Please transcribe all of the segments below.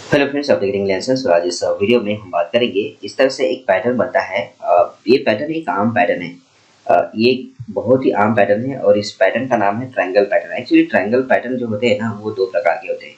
Hello friends, आप देख रहे हैं लेसन्स। तो आज इस वीडियो में हम बात करेंगे इस तरह से एक पैटर्न बनता है। ये पैटर्न एक आम पैटर्न है। ये एक बहुत ही आम पैटर्न है और इस पैटर्न का नाम है triangle pattern. Actually triangle pattern जो होते हैं ना, वो दो प्रकार के होते हैं।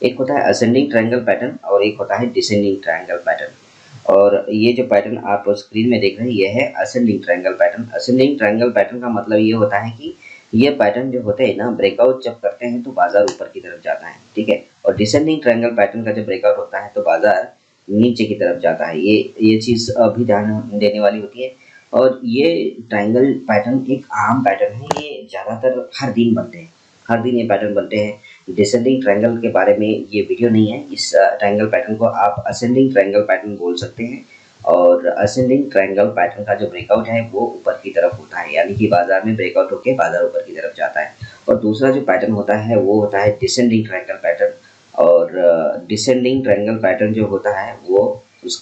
एक होता है असेंडिंग ट्रायंगल पैटर्न और एक होता है डिसेंडिंग ट्रायंगल पैटर्न। और ये जो पैटर्न आप स्क्रीन में देख रहे हैं, ये है ascending triangle pattern. Ascending triangle pattern का मतलब ये होता है कि ये पैटर्न जो होते हैं ना, ब्रेकआउट जब करते हैं तो बाजार ऊपर की तरफ जाता है, ठीक है। और डिसेंडिंग ट्रायंगल पैटर्न का जब ब्रेकआउट होता है तो बाजार नीचे की तरफ जाता है। ये चीज़ अभी ध्यान देने वाली होती है। और ये ट्रायंगल पैटर्न एक आम पैटर्न है। ये ज़्यादातर हर दिन बनते हैं, हर दिन ये पैटर्न बनते हैं। डिसेंडिंग ट्रायंगल के बारे में ये वीडियो नहीं है। इस ट्रायंगल पैटर्न को आप असेंडिंग ट्रायंगल पैटर्न बोल सकते हैं। और असेंडिंग ट्रायंगल पैटर्न का जो ब्रेकआउट है वो ऊपर की तरफ होता है, यानी कि बाजार में ब्रेकआउट होकर बाजार ऊपर की तरफ जाता है। और दूसरा जो पैटर्न होता है वो होता है डिसेंडिंग ट्रायंगल पैटर्न। और डिसेंडिंग ट्रायंगल पैटर्न जो होता है वो उस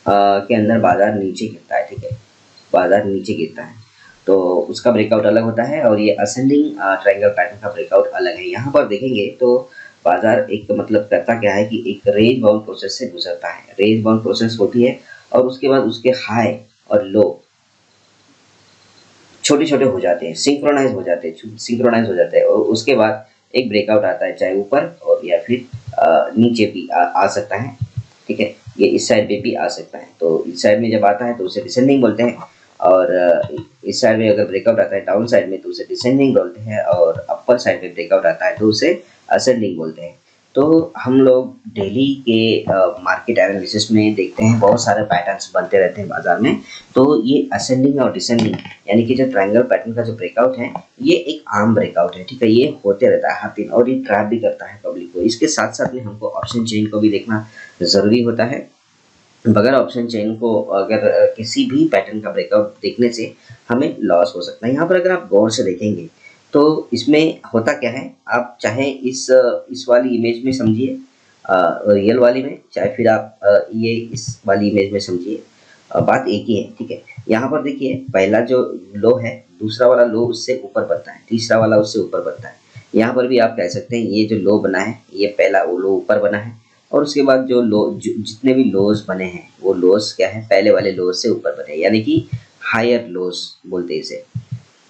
के अंदर बाजार नीचे गिरता है, ठीक है। बाजार नीचे गिरता है तो उसका ब्रेकआउट अलग होता है। और ये असेंडिंग ट्रायंगल पैटर्न का ब्रेकआउट अलग है। यहाँ पर देखेंगे तो बाजार एक मतलब करता क्या है कि एक रेंज बाउंड प्रोसेस से गुजरता है। रेंज बाउंड प्रोसेस होती है और उसके बाद उसके हाई और लो छोटे छोटे हो जाते हैं, सिंक्रोनाइज हो जाते हैं, सिंक्रोनाइज हो जाते हैं। और उसके बाद एक ब्रेकआउट आता है, चाहे ऊपर और या फिर नीचे भी आ सकता है, ठीक है। ये इस साइड पे भी आ सकता है। तो इस साइड में जब आता है तो उसे डिसेंडिंग बोलते हैं। और इस साइड में अगर ब्रेकआउट आता है डाउन साइड में तो उसे डिसेंडिंग बोलते हैं। और अपर साइड में ब्रेकआउट आता है तो उसे असेंडिंग बोलते हैं। तो हम लोग डेली के मार्केट एनालिसिस में देखते हैं बहुत सारे पैटर्न्स बनते रहते हैं बाजार में। तो ये असेंडिंग और डिसेंडिंग यानी कि जो ट्रायंगल पैटर्न का जो ब्रेकआउट है, ये एक आम ब्रेकआउट है, ठीक है। ये होते रहता है हर दिन और ये ट्रैप भी करता है पब्लिक को। इसके साथ साथ में हमको ऑप्शन चेन को भी देखना ज़रूरी होता है। बगैर ऑप्शन चेन को अगर किसी भी पैटर्न का ब्रेकआउट देखने से हमें लॉस हो सकता है। यहाँ पर अगर आप गौर से देखेंगे तो इसमें होता क्या है, आप चाहे इस वाली इमेज में समझिए, रियल वाली में, चाहे फिर आप ये इस वाली इमेज में समझिए, बात एक ही है, ठीक है। यहाँ पर देखिए, पहला जो लो है, दूसरा वाला लो उससे ऊपर बनता है, तीसरा वाला उससे ऊपर बनता है। यहाँ पर भी आप कह सकते हैं ये जो लो बना है, ये पहला वो लो ऊपर बना है। और उसके बाद जो जितने भी लोज बने हैं वो लोज क्या है, पहले वाले लोज से ऊपर बने, यानी कि हायर लोज बोलते हैं इसे।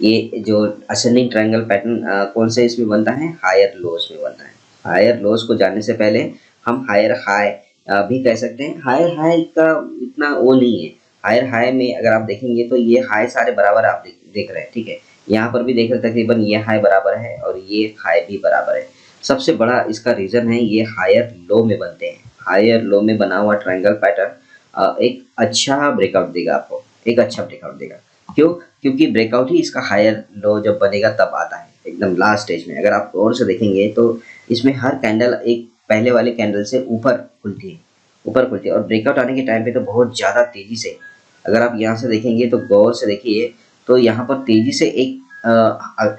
ये जो असेंडिंग ट्रायंगल पैटर्न कौन से इसमें बनता है, हायर लोज में बनता है। हायर लोज को जानने से पहले हम हायर हाई भी कह सकते हैं। हायर हाई का इतना वो नहीं है। हायर हाई में अगर आप देखेंगे तो ये हाई सारे बराबर आप देख रहे हैं, ठीक है। यहाँ पर भी देख रहे तकरीबन ये हाई बराबर है और ये हाई भी बराबर है। सबसे बड़ा इसका रीज़न है ये हायर लो में बनते हैं। हायर लो में बना हुआ ट्रायंगल पैटर्न एक अच्छा ब्रेकआउट देगा आपको, एक अच्छा ब्रेकआउट देगा। क्यों? क्योंकि ब्रेकआउट ही इसका हायर लो जब बनेगा तब आता है, एकदम लास्ट स्टेज में। अगर आप गौर से देखेंगे तो इसमें हर कैंडल एक पहले वाले कैंडल से ऊपर खुलती है, ऊपर खुलती है। और ब्रेकआउट आने के टाइम पे तो बहुत ज़्यादा तेज़ी से, अगर आप यहाँ से देखेंगे तो गौर से देखिए तो यहाँ पर तेज़ी से एक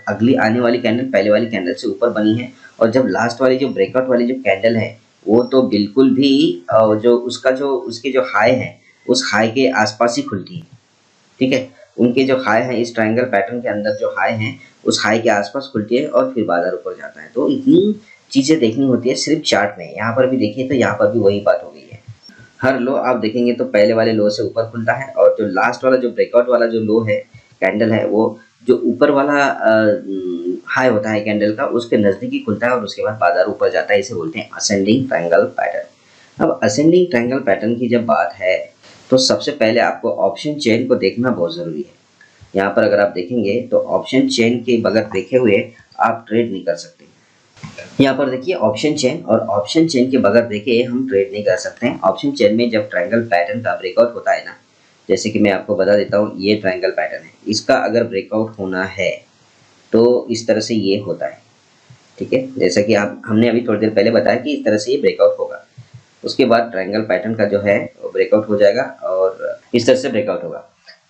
अगली आने वाली कैंडल पहले वाली कैंडल से ऊपर बनी है। और जब लास्ट वाली जो ब्रेकआउट वाली जो कैंडल है वो तो बिल्कुल भी जो उसके जो हाई है उस हाई के आसपास ही खुलती है, ठीक है। उनके जो हाई हैं इस ट्रायंगल पैटर्न के अंदर जो हाई हैं उस हाई के आसपास खुलती है और फिर बाजार ऊपर जाता है। तो इतनी चीज़ें देखनी होती है सिर्फ चार्ट में। यहाँ पर भी देखिए तो यहाँ पर भी वही बात हो गई है। हर लो आप देखेंगे तो पहले वाले लो से ऊपर खुलता है और जो लास्ट वाला जो ब्रेकआउट वाला जो लो है, कैंडल है, वो जो ऊपर वाला हाई होता है कैंडल का उसके नज़दीकी खुलता है और उसके बाद बाजार ऊपर जाता है। इसे बोलते हैं असेंडिंग ट्रायंगल पैटर्न। अब असेंडिंग ट्रायंगल पैटर्न की जब बात है तो सबसे पहले आपको ऑप्शन चेन को देखना बहुत ज़रूरी है। यहाँ पर अगर आप देखेंगे तो ऑप्शन चेन के बगैर देखे हुए आप ट्रेड नहीं कर सकते। यहाँ पर देखिए ऑप्शन चेन, और ऑप्शन चेन के बगैर देखे हम ट्रेड नहीं कर सकते हैं। ऑप्शन चेन में जब ट्रायंगल पैटर्न का ब्रेकआउट होता है ना, जैसे कि मैं आपको बता देता हूँ, ये ट्रायंगल पैटर्न है, इसका अगर ब्रेकआउट होना है तो इस तरह से ये होता है, ठीक है। जैसा कि हमने अभी थोड़ी देर पहले बताया कि इस तरह से ये ब्रेकआउट होगा। उसके बाद ट्रायंगल पैटर्न का जो है वो ब्रेकआउट हो जाएगा और इस तरह से ब्रेकआउट होगा।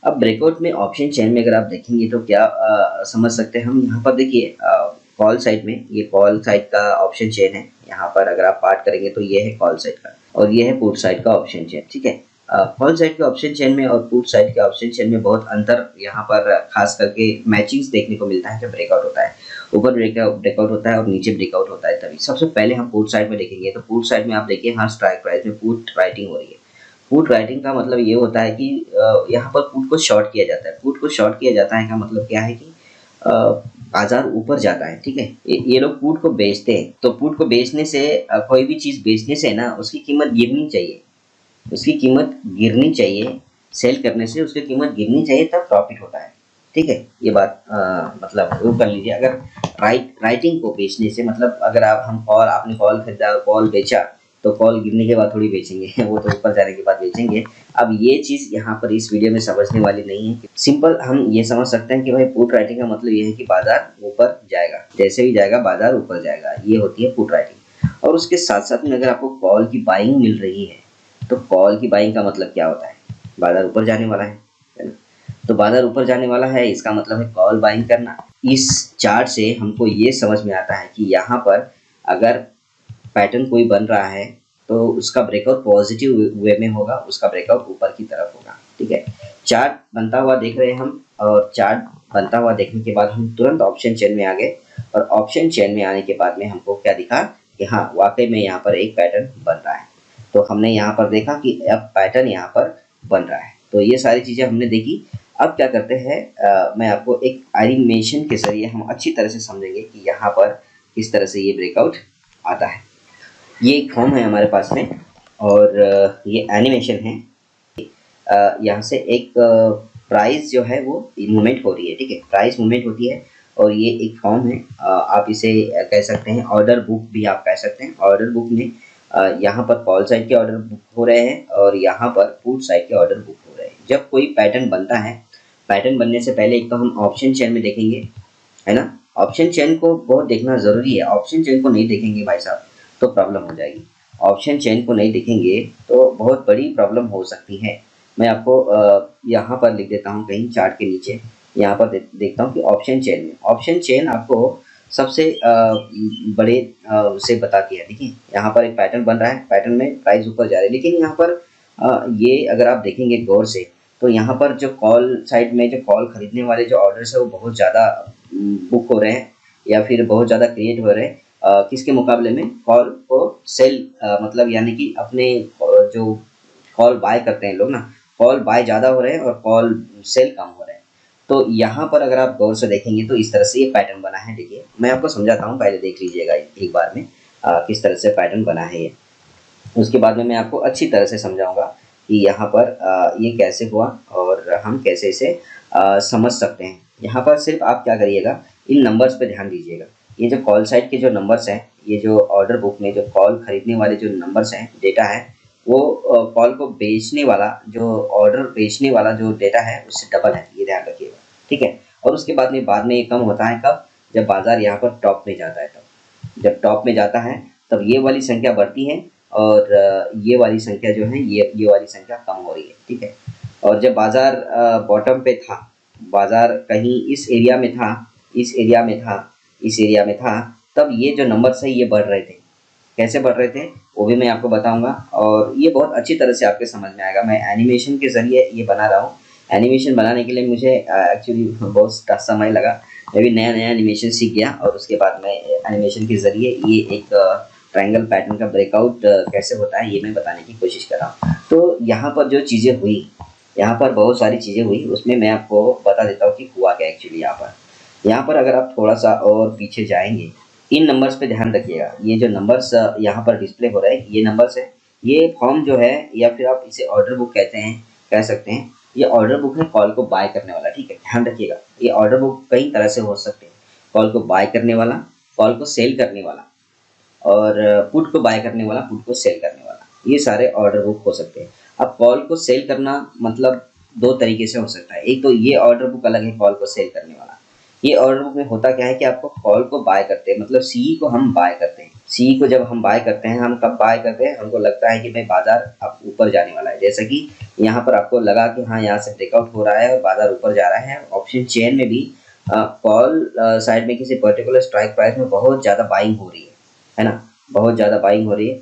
अब ब्रेकआउट में ऑप्शन चेन में अगर आप देखेंगे तो क्या समझ सकते हैं हम। यहाँ पर देखिए कॉल साइड में, ये कॉल साइड का ऑप्शन चेन है। यहाँ पर अगर आप पार्ट करेंगे तो ये है कॉल साइड का और ये है पुट साइड का ऑप्शन चेन, ठीक है। कॉल साइड के ऑप्शन चेन में और पुट साइड के ऑप्शन चेन में बहुत अंतर यहाँ पर खास करके मैचिंग्स देखने को मिलता है जब ब्रेकआउट होता है। ऊपर ब्रेकआउट होता है और नीचे ब्रेकआउट होता है तभी। सबसे पहले हम पुट साइड में देखेंगे, तो पुट साइड में आप देखिए हाँ स्ट्राइक प्राइस में पुट राइटिंग हो रही है। पुट राइटिंग का मतलब ये होता है कि यहाँ पर पुट को शॉर्ट किया जाता है। पुट को शॉर्ट किया जाता है का मतलब क्या है कि बाजार ऊपर जाता है, ठीक है। ये लोग पुट को बेचते हैं, तो पुट को बेचने से कोई भी चीज बेचने से ना उसकी कीमत गिरनी चाहिए, उसकी कीमत गिरनी चाहिए। सेल करने से उसकी कीमत गिरनी चाहिए तब प्रॉफिट होता है, ठीक है। ये बात मतलब वो कर लीजिए। अगर राइटिंग को बेचने से मतलब अगर आपने कॉल खरीदा, कॉल बेचा, तो कॉल गिरने के बाद थोड़ी बेचेंगे वो तो ऊपर जाने के बाद बेचेंगे। अब ये चीज़ यहाँ पर इस वीडियो में समझने वाली नहीं है। सिंपल हम ये समझ सकते हैं कि भाई पुट राइटिंग का मतलब ये है कि बाजार ऊपर जाएगा, जैसे भी जाएगा बाजार ऊपर जाएगा, ये होती है पुट राइटिंग। और उसके साथ साथ में अगर आपको कॉल की बाइंग मिल रही है, तो कॉल की बाइंग का मतलब क्या होता है, बाजार ऊपर जाने वाला है ना। तो बाजार ऊपर जाने वाला है, इसका मतलब है कॉल बाइंग करना। इस चार्ट से हमको ये समझ में आता है कि यहाँ पर अगर पैटर्न कोई बन रहा है तो उसका ब्रेकआउट पॉजिटिव वे में होगा, उसका ब्रेकआउट ऊपर की तरफ होगा, ठीक है। चार्ट बनता हुआ देख रहे हैं हम, और चार्ट बनता हुआ देखने के बाद हम तुरंत ऑप्शन चेन में आ गए। और ऑप्शन चेन में आने के बाद में हमको क्या दिखा कि हाँ वाकई में यहाँ पर एक पैटर्न बन रहा है। तो हमने यहाँ पर देखा कि अब पैटर्न यहाँ पर बन रहा है। तो ये सारी चीज़ें हमने देखी। अब क्या करते हैं, मैं आपको एक एनिमेशन के जरिए हम अच्छी तरह से समझेंगे कि यहाँ पर किस तरह से ये ब्रेकआउट आता है। ये एक फॉर्म है हमारे पास में, और ये एनिमेशन है। यहाँ से एक प्राइस जो है वो मूवमेंट हो रही है, ठीक है, प्राइस मूवमेंट होती है। और ये एक फॉर्म है, आप इसे कह सकते हैं ऑर्डर बुक भी आप कह सकते हैं। ऑर्डर बुक में यहाँ पर कॉल साइड के ऑर्डर बुक हो रहे हैं और यहाँ पर पुट साइड के ऑर्डर बुक हो रहे हैं। जब कोई पैटर्न बनता है, पैटर्न बनने से पहले एक तो हम ऑप्शन चेन में देखेंगे, है ना। ऑप्शन चेन को बहुत देखना ज़रूरी है। ऑप्शन चेन को नहीं देखेंगे भाई साहब तो प्रॉब्लम हो जाएगी। ऑप्शन चेन को नहीं देखेंगे तो बहुत बड़ी प्रॉब्लम हो सकती है। मैं आपको यहाँ पर लिख देता हूँ कहीं चार्ट के नीचे, यहाँ पर देखता हूँ कि ऑप्शन चेन में, ऑप्शन चेन आपको सबसे बड़े से बताती है। देखिए यहाँ पर एक पैटर्न बन रहा है, पैटर्न में प्राइस ऊपर जा रही है, लेकिन यहाँ पर ये अगर आप देखेंगे गौर से तो यहाँ पर जो कॉल साइड में जो कॉल खरीदने वाले जो ऑर्डर्स है वो बहुत ज़्यादा बुक हो रहे हैं या फिर बहुत ज़्यादा क्रिएट हो रहे हैं। किसके मुकाबले में, कॉल को सेल मतलब यानी कि अपने जो कॉल बाय करते हैं लोग ना, कॉल बाय ज़्यादा हो रहे हैं और कॉल सेल कम हो रहे हैं। तो यहाँ पर अगर आप गौर से देखेंगे तो इस तरह से ये पैटर्न बना है। देखिए मैं आपको समझाता हूँ, पहले देख लीजिएगा एक बार में किस तरह से पैटर्न बना है ये। उसके बाद में मैं आपको अच्छी तरह से समझाऊंगा कि यहाँ पर ये कैसे हुआ और हम कैसे इसे समझ सकते हैं। यहाँ पर सिर्फ आप क्या करिएगा, इन नंबर्स पे ध्यान दीजिएगा। ये जो कॉल साइड के जो नंबर्स हैं, ये जो ऑर्डर बुक में जो कॉल खरीदने वाले जो नंबर्स हैं, डेटा है, वो कॉल को बेचने वाला जो ऑर्डर बेचने वाला जो डेटा है उससे डबल है, ये ध्यान रखिएगा, ठीक है। और उसके बाद में ये कम होता है कब, जब बाजार यहाँ पर टॉप में जाता है। तब जब टॉप में जाता है तब ये वाली संख्या बढ़ती है और ये वाली संख्या जो है ये वाली संख्या कम हो रही है, ठीक है। और जब बाजार बॉटम पे था, बाजार कहीं इस एरिया में था, इस एरिया में था, इस एरिया में था, तब ये जो नंबर्स है ये बढ़ रहे थे। कैसे बढ़ रहे थे वो भी मैं आपको बताऊंगा और ये बहुत अच्छी तरह से आपके समझ में आएगा। मैं एनिमेशन के ज़रिए ये बना रहा हूँ। एनिमेशन बनाने के लिए मुझे एक्चुअली बहुत समय लगा। मैं भी नया नया एनिमेशन सीख गया और उसके बाद मैं एनिमेशन के ज़रिए ये एक ट्रायंगल पैटर्न का ब्रेकआउट कैसे होता है ये मैं बताने की कोशिश कर रहा हूँ। तो यहाँ पर जो चीज़ें हुई, यहाँ पर बहुत सारी चीज़ें हुई, उसमें मैं आपको बता देता हूँ कि हुआ क्या एक्चुअली। यहाँ पर अगर आप थोड़ा सा और पीछे जाएंगे, इन नंबर्स पे ध्यान रखिएगा। ये जो नंबर्स यहाँ पर डिस्प्ले हो रहे हैं ये नंबर्स है। ये फॉर्म जो है या फिर आप इसे ऑर्डर बुक कहते हैं, कह सकते हैं, ये ऑर्डर बुक है कॉल को बाय करने वाला, ठीक है, ध्यान रखिएगा। ये ऑर्डर बुक कई तरह से हो सकते हैं, कॉल को बाय करने वाला, कॉल को सेल करने वाला, और पुट को बाय करने वाला, पुट को सेल करने वाला, ये सारे ऑर्डर बुक हो सकते हैं। अब कॉल को सेल करना मतलब दो तरीके से हो सकता है। एक तो ये ऑर्डर बुक अलग है कॉल को सेल करने वाला। ये ऑर्डर बुक में होता क्या है कि आपको कॉल को बाय करते हैं, मतलब सी को हम बाय करते हैं। सी को जब हम बाय करते हैं, हम कब बाय करते हैं, हमको लगता है कि भाई बाजार अब ऊपर जाने वाला है। जैसा कि यहाँ पर आपको लगा कि हाँ यहाँ से ब्रेकआउट हो रहा है और बाजार ऊपर जा रहा है। ऑप्शन चेन में भी कॉल साइड में किसी पर्टिकुलर स्ट्राइक प्राइस में बहुत ज़्यादा बाइंग हो रही है ना, बहुत ज़्यादा बाइंग हो रही है,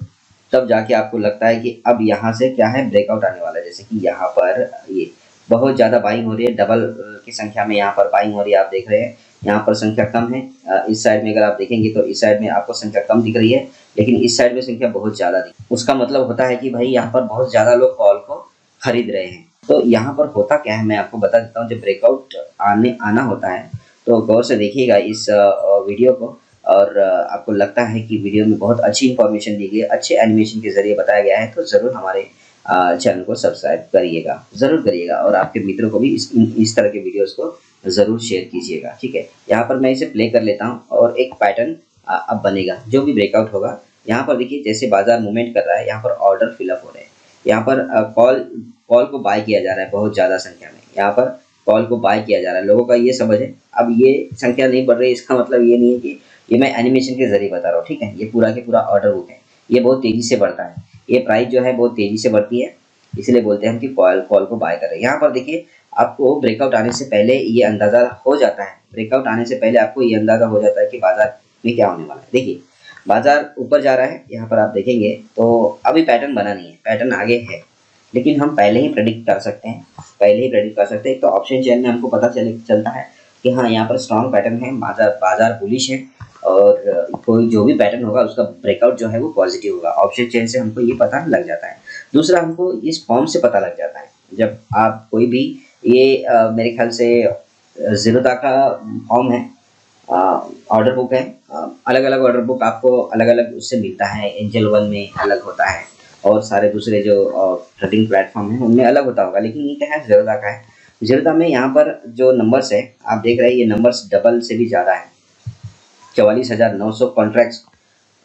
तब जाके आपको लगता है कि अब यहाँ से क्या है ब्रेकआउट आने वाला है। जैसे कि यहाँ पर ये बहुत ज़्यादा बाइंग हो रही है, डबल की संख्या में यहाँ पर बाइंग हो रही है। आप देख रहे हैं यहाँ पर संख्या कम है। इस साइड में अगर आप देखेंगे तो इस साइड में आपको संख्या कम दिख रही है, लेकिन इस साइड में संख्या बहुत ज़्यादा दिख, उसका मतलब होता है कि भाई यहाँ पर बहुत ज़्यादा लोग कॉल को खरीद रहे हैं। तो यहाँ पर होता क्या है, मैं आपको बता देता हूँ। जब ब्रेकआउट आना होता है तो गौर से देखिएगा इस वीडियो को, और आपको लगता है कि वीडियो में बहुत अच्छी इन्फॉर्मेशन दी गई है, अच्छे एनिमेशन के ज़रिए बताया गया है, तो ज़रूर हमारे चैनल को सब्सक्राइब करिएगा, ज़रूर करिएगा, और आपके मित्रों को भी इस तरह के वीडियोस को ज़रूर शेयर कीजिएगा। ठीक है, यहाँ पर मैं इसे प्ले कर लेता हूँ और एक पैटर्न अब बनेगा जो भी ब्रेकआउट होगा। यहाँ पर देखिए जैसे बाजार मूवमेंट कर रहा है, यहाँ पर ऑर्डर फिलअप हो रहे हैं, यहाँ पर कॉल को बाय किया जा रहा है बहुत ज़्यादा संख्या में, यहाँ पर कॉल को बाय किया जा रहा है। लोगों का ये समझ है। अब ये संख्या नहीं बढ़ रही, इसका मतलब ये नहीं है कि ये मैं एनिमेशन के जरिए बता रहा हूँ। ठीक है, ये पूरा के पूरा ऑर्डर बुक है, ये बहुत तेज़ी से बढ़ता है, ये प्राइस जो है बहुत तेज़ी से बढ़ती है, इसलिए बोलते हैं हम कि कॉल को बाय करें। यहाँ पर देखिए आपको ब्रेकआउट आने से पहले ये अंदाज़ा हो जाता है, ब्रेकआउट आने से पहले आपको ये अंदाज़ा हो जाता है कि बाजार में क्या होने वाला है। देखिए बाजार ऊपर जा रहा है, यहाँ पर आप देखेंगे तो अभी पैटर्न बना नहीं है, पैटर्न आगे है, लेकिन हम पहले ही प्रेडिक्ट कर सकते हैं, पहले ही प्रेडिक्ट कर सकते हैं। तो ऑप्शन चेन में हमको पता चलता है कि हाँ यहाँ पर स्ट्रॉन्ग पैटर्न है, बाजार बुलिश है, और कोई जो भी पैटर्न होगा उसका ब्रेकआउट जो है वो पॉजिटिव होगा। ऑप्शन चेन से हमको ये पता लग जाता है। दूसरा हमको इस फॉर्म से पता लग जाता है, जब आप कोई भी ये मेरे ख्याल से ज़ीरोधा का फॉर्म है, ऑर्डर बुक है, अलग अलग ऑर्डर बुक आपको अलग अलग उससे मिलता है। एंजल वन में अलग होता है और सारे दूसरे जो ट्रेडिंग प्लेटफॉर्म है उनमें अलग होता होगा, लेकिन ये क्या है ज़ीरोधा का है। ज़ीरोधा में यहाँ पर जो नंबर्स है आप देख रहे हैं, ये नंबर्स डबल से भी ज़्यादा है। 44,900 कॉन्ट्रैक्ट्स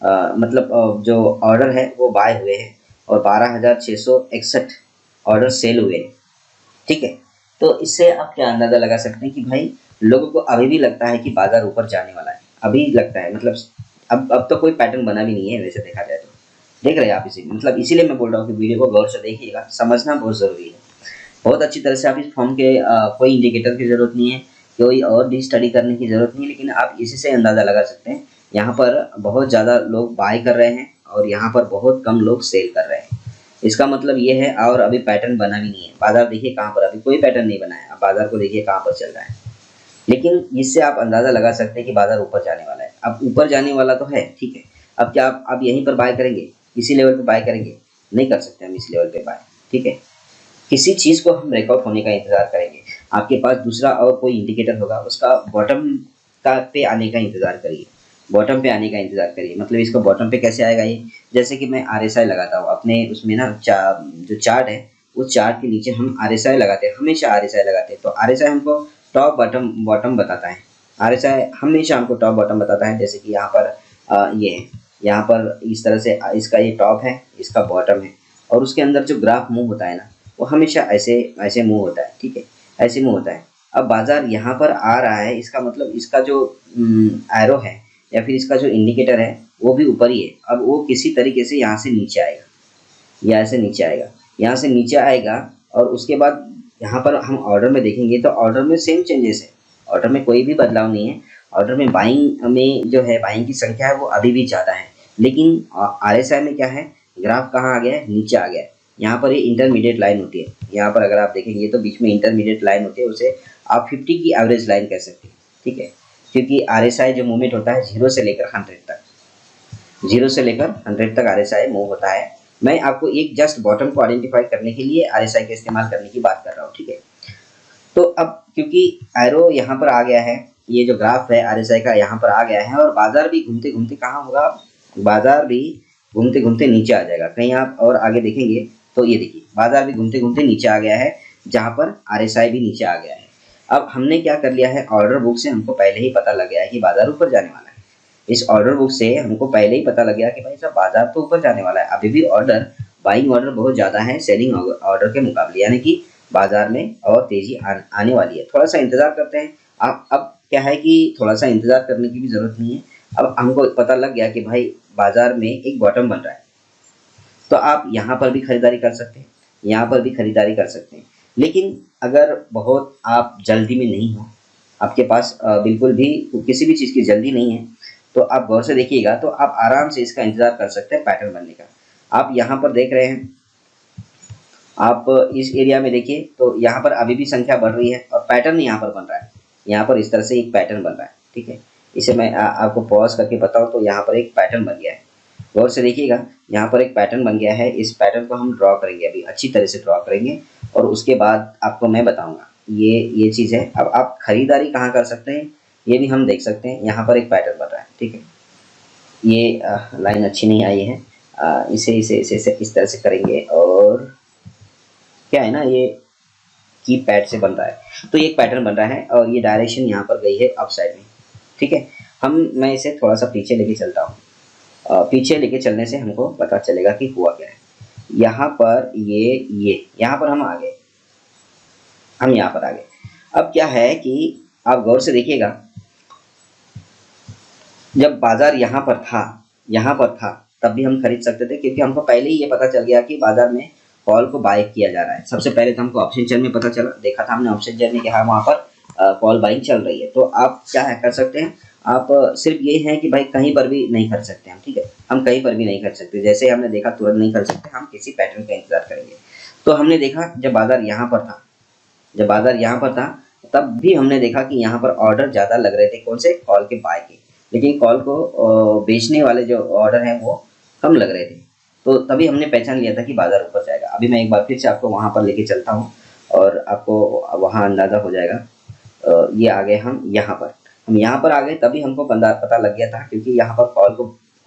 मतलब जो ऑर्डर है वो बाय हुए हैं, और 12,661 ऑर्डर सेल हुए हैं। ठीक है, तो इससे आप क्या अंदाज़ा लगा सकते हैं कि भाई लोगों को अभी भी लगता है कि बाजार ऊपर जाने वाला है, अभी लगता है, मतलब अब तो कोई पैटर्न बना भी नहीं है वैसे देखा जाए तो। देख रहे हैं आप इसे, मतलब इसीलिए मैं बोल रहा हूँ कि वीडियो को गौर से देखिएगा, समझना बहुत ज़रूरी है। बहुत अच्छी तरह से आप इस फॉर्म के कोई इंडिकेटर की ज़रूरत नहीं है, कोई और भी स्टडी करने की ज़रूरत नहीं है, लेकिन आप इसी से अंदाज़ा लगा सकते हैं। यहाँ पर बहुत ज़्यादा लोग बाय कर रहे हैं और यहाँ पर बहुत कम लोग सेल कर रहे हैं। इसका मतलब ये है, और अभी पैटर्न बना भी नहीं है। बाजार देखिए कहाँ पर, अभी कोई पैटर्न नहीं बना है। अब बाजार को देखिए कहाँ पर चल रहा है, लेकिन इससे आप अंदाज़ा लगा सकते हैं कि बाजार ऊपर जाने वाला है। अब ऊपर जाने वाला तो है, ठीक है। अब क्या आप यहीं पर बाय करेंगे, इसी लेवल पे बाय करेंगे? नहीं कर सकते हम इस लेवल पे बाय। ठीक है, किसी चीज़ को हम ब्रेकआउट होने का इंतज़ार करेंगे। आपके पास दूसरा और कोई इंडिकेटर होगा, उसका बॉटम का पे आने का इंतज़ार करिए, बॉटम पे आने का इंतज़ार करिए। मतलब इसका बॉटम पे कैसे आएगा ये, जैसे कि मैं RSI लगाता हूँ अपने उसमें ना, जो चार्ट है उस चार्ट के नीचे हम RSI लगाते हैं, हमेशा RSI लगाते हैं। तो RSI हमको टॉप बॉटम बताता है। RSI हमेशा हमको टॉप बॉटम बताता है। जैसे कि यहाँ पर ये है, यहाँ पर इस तरह से इसका ये टॉप है, इसका बॉटम है, और उसके अंदर जो ग्राफ मूव होता है ना, वो हमेशा ऐसे मूव होता है। ठीक है, ऐसे मूव होता है। अब बाजार यहाँ पर आ रहा है, इसका मतलब इसका जो एरो है या फिर इसका जो इंडिकेटर है वो भी ऊपर ही है। अब वो किसी तरीके से यहाँ से नीचे आएगा, या ऐसे नीचे आएगा, यहाँ से नीचे आएगा, और उसके बाद यहाँ पर हम ऑर्डर में देखेंगे तो ऑर्डर में सेम चेंजेस है, ऑर्डर में कोई भी बदलाव नहीं है। ऑर्डर में बाइंग में जो है, बाइंग की संख्या है वो अभी भी ज़्यादा है, लेकिन RSI में क्या है, ग्राफ कहाँ आ गया है, नीचे आ गया है। यहाँ पर ये इंटरमीडिएट लाइन होती है, यहाँ पर अगर आप देखेंगे तो बीच में इंटरमीडिएट लाइन होती है, उसे आप 50 की एवरेज लाइन कह सकते हैं। ठीक है, क्योंकि RSI जो मूवमेंट होता है 0 से लेकर 100 तक, 0 से लेकर 100 तक RSI मूव होता है। मैं आपको एक जस्ट बॉटम को आइडेंटिफाई करने के लिए RSI का इस्तेमाल करने की बात कर रहा हूँ। ठीक है, तो अब क्योंकि एरो यहाँ पर आ गया है, ये जो ग्राफ है RSI का यहाँ पर आ गया है, और बाजार भी घूमते घूमते कहाँ होगा, बाजार भी घूमते घूमते नीचे आ जाएगा। कहीं आप और आगे देखेंगे तो ये देखिए बाजार भी घूमते घूमते नीचे आ गया है, जहाँ पर RSI भी नीचे आ गया है। अब हमने क्या कर लिया है, ऑर्डर बुक से हमको पहले ही पता लग गया है कि बाजार ऊपर जाने वाला है। इस ऑर्डर बुक से हमको पहले ही पता लग गया कि भाई साहब बाजार तो ऊपर जाने वाला है। अभी भी ऑर्डर, बाइंग ऑर्डर बहुत ज़्यादा है सेलिंग ऑर्डर के मुकाबले, यानी कि बाजार में और तेज़ी आने वाली है। थोड़ा सा इंतज़ार करते हैं। अब क्या है कि थोड़ा सा इंतज़ार करने की भी ज़रूरत नहीं है। अब हमको पता लग गया कि भाई बाजार में एक बॉटम बन रहा है, तो आप यहाँ पर भी खरीदारी कर सकते हैं, यहाँ पर भी खरीदारी कर सकते हैं। लेकिन अगर बहुत आप जल्दी में नहीं हो, आपके पास बिल्कुल भी किसी भी चीज़ की जल्दी नहीं है, तो आप गौर से देखिएगा तो आप आराम से इसका इंतज़ार कर सकते हैं पैटर्न बनने का। आप यहाँ पर देख रहे हैं, आप इस एरिया में देखिए तो यहाँ पर अभी भी संख्या बढ़ रही है और पैटर्न यहाँ पर बन रहा है। यहाँ पर इस तरह से एक पैटर्न बन रहा है, ठीक है। इसे मैं आपको पॉज करके बताऊँ तो यहाँ पर एक पैटर्न बन गया है। गौर से देखिएगा, यहाँ पर एक पैटर्न बन गया है। इस पैटर्न को हम ड्रॉ करेंगे, अभी अच्छी तरह से ड्रॉ करेंगे और उसके बाद आपको मैं बताऊँगा। ये चीज़ है। अब आप खरीदारी कहाँ कर सकते हैं ये भी हम देख सकते हैं। यहाँ पर एक पैटर्न बन रहा है, ठीक है। ये लाइन अच्छी नहीं आई है, इसे इसे इसे इसे इस तरह से करेंगे और क्या है ना, ये की पैड से बन रहा है तो ये एक पैटर्न बन रहा है और ये डायरेक्शन यहाँ पर गई है अप साइड में, ठीक है। मैं इसे थोड़ा सा पीछे लेके चलता हूँ। पीछे लेके चलने से हमको पता चलेगा कि हुआ क्या है। यहाँ पर ये यहाँ पर हम आ गए, हम यहाँ पर आ गए। अब क्या है कि आप गौर से देखिएगा, जब बाजार यहाँ पर था तब भी हम खरीद सकते थे, क्योंकि हमको पहले ही ये पता चल गया कि बाजार में कॉल को बाय किया जा रहा है। सबसे पहले तो हमको ऑप्शन चेन में पता चला, देखा था हमने ऑप्शन चेन में कि हाँ वहाँ पर कॉल बाइंग चल रही है। तो आप क्या है कर सकते हैं, आप सिर्फ ये है कि भाई कहीं पर भी नहीं कर सकते हम, ठीक है। हम कहीं पर भी नहीं कर सकते, जैसे हमने देखा तुरंत नहीं कर सकते, हम किसी पैटर्न का इंतजार करेंगे। तो हमने देखा जब बाजार यहाँ पर था तब भी हमने देखा कि यहाँ पर ऑर्डर ज़्यादा लग रहे थे, कौन से, कॉल के बाय के। लेकिन कॉल को बेचने वाले जो ऑर्डर हैं वो कम लग रहे थे। तो तभी हमने पहचान लिया था कि बाजार ऊपर जाएगा। अभी मैं एक बार फिर से आपको वहाँ पर लेके चलता हूँ और आपको वहाँ अंदाज़ा हो जाएगा। ये आ गए हम यहाँ पर आ गए, तभी हमको पता लग गया था, क्योंकि यहाँ पर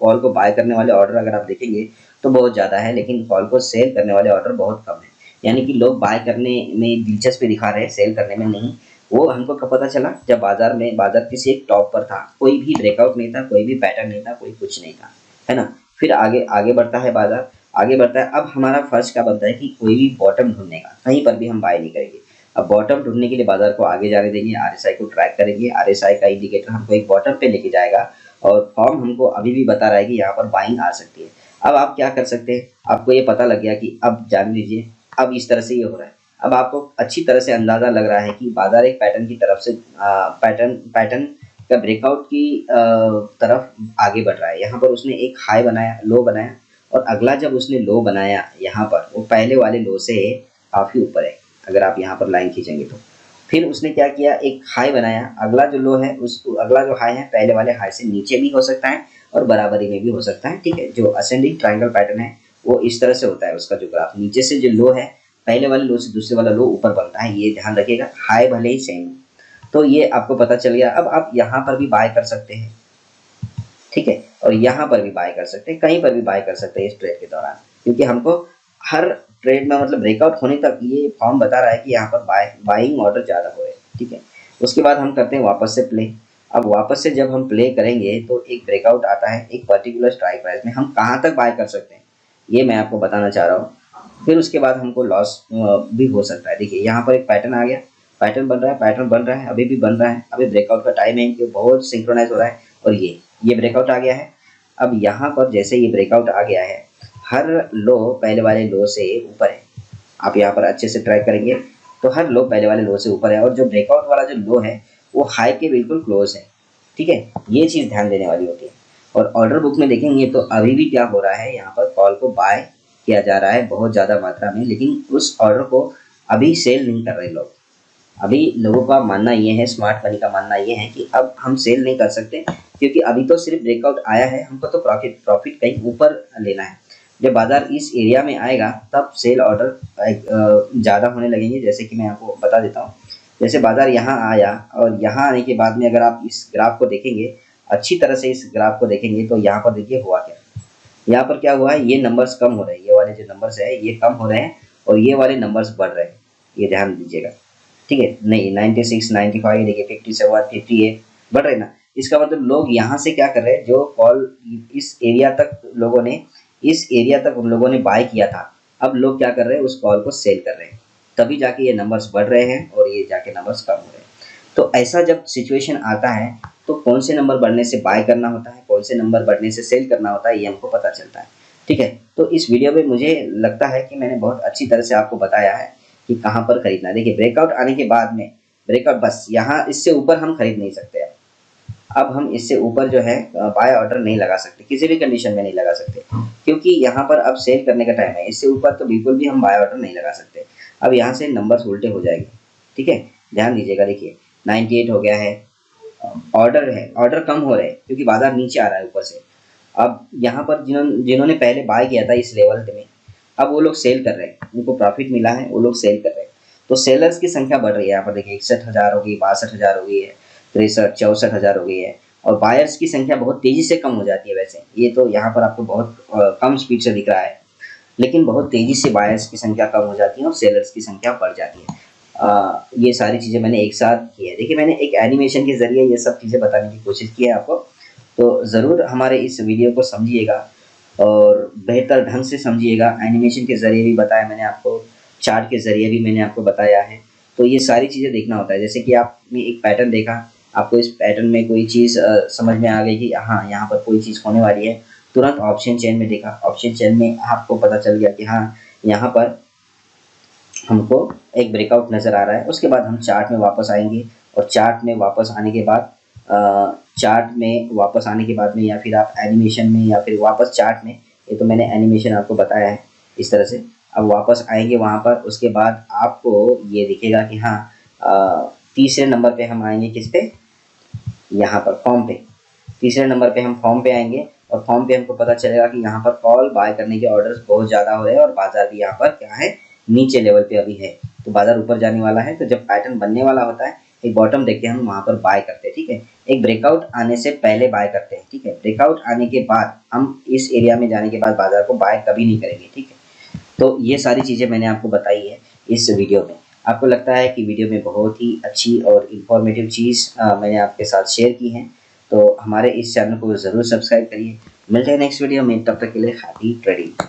कॉल को बाय करने वाले ऑर्डर अगर आप देखेंगे तो बहुत ज़्यादा है, लेकिन कॉल को सेल करने वाले ऑर्डर बहुत कम है। यानी कि लोग बाय करने में दिलचस्पी दिखा रहे हैं, सेल करने में नहीं। वो हमको कब पता चला, जब बाजार किसी एक टॉप पर था, कोई भी ब्रेकआउट नहीं था, कोई भी पैटर्न नहीं था, कोई कुछ नहीं था, है ना। फिर आगे बढ़ता है बाजार, आगे बढ़ता है। अब हमारा फर्ज क्या बनता है कि कोई भी बॉटम ढूंढने का, कहीं पर भी हम बाय नहीं करेंगे। अब बॉटम ढूंढने के लिए बाजार को आगे जाने देंगे, आरएसआई को ट्रैक करेंगे। आरएसआई का इंडिकेटर हमको एक बॉटम पे लेके जाएगा और फॉर्म हमको अभी भी बता रहा है कि यहाँ पर बाइंग आ सकती है। अब आप क्या कर सकते हैं, आपको ये पता लग गया कि अब जान लीजिए, अब इस तरह से ये हो रहा है। अब आपको अच्छी तरह से अंदाज़ा लग रहा है कि बाजार एक पैटर्न की तरफ से पैटर्न का ब्रेकआउट की तरफ आगे बढ़ रहा है। यहाँ पर उसने एक हाई बनाया, लो बनाया, और अगला जब उसने लो बनाया यहाँ पर, वो पहले वाले लो से काफ़ी ऊपर है। अगर आप यहाँ पर लाइन खींचेंगे तो फिर उसने क्या किया, एक हाई बनाया। अगला जो लो है अगला जो हाई है पहले वाले हाई से नीचे भी हो सकता है और बराबरी में भी हो सकता है, ठीक है। जो असेंडिंग ट्रायंगल पैटर्न है वो इस तरह से होता है। उसका जो ग्राफ, नीचे से जो लो है पहले वाले लो से दूसरे वाला लो ऊपर बनता है, ये ध्यान रखिएगा। हाई भले ही सेम, तो ये आपको पता चल गया। अब आप यहाँ पर भी बाय कर सकते हैं, ठीक है, और यहाँ पर भी बाय कर सकते हैं, कहीं पर भी बाय कर सकते हैं इस ट्रेड के दौरान, क्योंकि हमको हर ट्रेड में मतलब ब्रेकआउट होने तक ये फॉर्म बता रहा है कि यहाँ पर बाइंग ऑर्डर ज़्यादा हो रहे हैं, ठीक है। उसके बाद हम करते हैं वापस से प्ले। अब वापस से जब हम प्ले करेंगे तो एक ब्रेकआउट आता है एक पर्टिकुलर स्ट्राइक प्राइस में, हम कहाँ तक बाय कर सकते हैं ये मैं आपको बताना चाह रहा हूँ। फिर उसके बाद हमको लॉस भी हो सकता है। देखिए यहाँ पर एक पैटर्न आ गया, पैटर्न बन रहा है, अभी भी बन रहा है। अभी ब्रेकआउट का टाइम है कि बहुत सिंक्रोनाइज हो रहा है और ये ब्रेकआउट आ गया है। अब यहाँ पर जैसे ये ब्रेकआउट आ गया है, हर लो पहले वाले लो से ऊपर है। आप यहाँ पर अच्छे से ट्रैक करेंगे तो हर लो पहले वाले लो से ऊपर है और जो ब्रेकआउट वाला जो लो है वो हाई के बिल्कुल क्लोज है, ठीक है। ये चीज़ ध्यान देने वाली होती है। और ऑर्डर बुक में देखेंगे तो अभी भी क्या हो रहा है, यहाँ पर कॉल को बाय किया जा रहा है बहुत ज़्यादा मात्रा में, लेकिन उस ऑर्डर को अभी सेल नहीं कर रहे लोग। अभी लोगों का मानना ये है, स्मार्ट मनी का मानना ये है कि अब हम सेल नहीं कर सकते, क्योंकि अभी तो सिर्फ ब्रेकआउट आया है, हमको तो प्रॉफिट कहीं ऊपर लेना है। जब बाजार इस एरिया में आएगा तब सेल ऑर्डर ज़्यादा होने लगेंगे। जैसे कि मैं आपको बता देता हूँ, जैसे बाजार यहाँ आया और यहाँ आने के बाद में अगर आप इस ग्राफ को देखेंगे, अच्छी तरह से इस ग्राफ को देखेंगे तो यहाँ पर देखिए हुआ क्या, यहाँ पर क्या हुआ है, ये नंबर्स कम हो रहे हैं, ये वाले जो नंबर्स है ये कम हो रहे हैं और ये वाले नंबर्स बढ़ रहे हैं, ये ध्यान दीजिएगा, ठीक है। नहीं 96, 95, देखिए 57, 58 बढ़ रहे ना। इसका मतलब लोग यहाँ से क्या कर रहे हैं, जो कॉल इस एरिया तक उन लोगों ने बाय किया था, अब लोग क्या कर रहे हैं, उस कॉल को सेल कर रहे हैं, तभी जाके ये नंबर्स बढ़ रहे हैं और ये जाके नंबर्स कम हो रहे हैं। तो ऐसा जब सिचुएशन आता है तो कौन से नंबर बढ़ने से बाय करना होता है, कौन से नंबर बढ़ने से सेल करना होता है, ये हमको पता चलता है, ठीक है। तो इस वीडियो में मुझे लगता है कि मैंने बहुत अच्छी तरह से आपको बताया है कि कहाँ पर खरीदना है। देखिए ब्रेकआउट आने के बाद में, ब्रेकआउट बस यहाँ, इससे ऊपर हम खरीद नहीं सकते। अब हम इससे ऊपर जो है बाय ऑर्डर नहीं लगा सकते, किसी भी कंडीशन में नहीं लगा सकते, क्योंकि यहाँ पर अब सेल करने का टाइम है। इससे ऊपर तो बिल्कुल भी हम बाय ऑर्डर नहीं लगा सकते। अब यहाँ से नंबर्स उल्टे हो जाएंगे, ठीक है, ध्यान दीजिएगा। देखिए 98 हो गया है, ऑर्डर है, ऑर्डर कम हो रहे हैं क्योंकि बाजार नीचे आ रहा है ऊपर से। अब यहाँ पर जिन्होंने पहले बाय किया था इस लेवल में, अब वो लोग सेल कर रहे हैं, उनको प्रॉफिट मिला है, वो लोग सेल कर रहे हैं। तो सेलर्स की संख्या बढ़ रही है। यहाँ पर देखिए 61,000 हो गई, 62,000 हो गई है, 63, 64,000 हो गई है। और बायर्स की संख्या बहुत तेज़ी से कम हो जाती है। वैसे ये तो यहाँ पर आपको बहुत कम स्पीड से दिख रहा है, लेकिन बहुत तेज़ी से बायर्स की संख्या कम हो जाती है और सेलर्स की संख्या बढ़ जाती है। ये सारी चीज़ें मैंने एक साथ की है। देखिए मैंने एक एनिमेशन के ज़रिए ये सब चीज़ें बताने की कोशिश की है आपको, तो ज़रूर हमारे इस वीडियो को समझिएगा और बेहतर ढंग से समझिएगा। एनिमेशन के ज़रिए भी बताया मैंने आपको, चार्ट के ज़रिए भी मैंने आपको बताया है। तो ये सारी चीज़ें देखना होता है। जैसे कि आपने एक पैटर्न देखा, आपको इस पैटर्न में कोई चीज़ समझ में आ गई कि हाँ यहाँ पर कोई चीज़ होने वाली है, तुरंत ऑप्शन चेन में देखा, ऑप्शन चेन में आपको पता चल गया कि हाँ यहाँ पर हमको एक ब्रेकआउट नज़र आ रहा है। उसके बाद हम चार्ट में वापस आएंगे और चार्ट में वापस आने के बाद में या फिर आप एनिमेशन में या फिर वापस चार्ट में, ये तो मैंने एनिमेशन आपको बताया है इस तरह से। अब वापस आएंगे वहाँ पर, उसके बाद आपको ये दिखेगा कि हाँ तीसरे नंबर पे हम आएंगे, किस पे, यहाँ पर फॉर्म पे। तीसरे नंबर पे हम फॉर्म पे आएंगे और फॉर्म पे हमको पता चलेगा कि यहाँ पर कॉल बाय करने के ऑर्डर्स बहुत ज़्यादा हो रहे हैं और बाजार भी यहाँ पर क्या है, नीचे लेवल पे अभी है। तो बाजार ऊपर जाने वाला है। तो जब पैटर्न बनने वाला होता है, एक बॉटम देख के हम वहाँ पर बाय करते हैं, ठीक है। एक ब्रेकआउट आने से पहले बाय करते हैं, ठीक है। ब्रेकआउट आने के बाद हम इस एरिया में जाने के बाद बाजार को बाय कभी नहीं करेंगे, ठीक है। तो ये सारी चीज़ें मैंने आपको बताई है इस वीडियो में। आपको लगता है कि वीडियो में बहुत ही अच्छी और इन्फॉर्मेटिव चीज़ मैंने आपके साथ शेयर की है, तो हमारे इस चैनल को ज़रूर सब्सक्राइब करिए। मिलते हैं नेक्स्ट वीडियो में, तब तक के लिए हैप्पी ट्रेडिंग।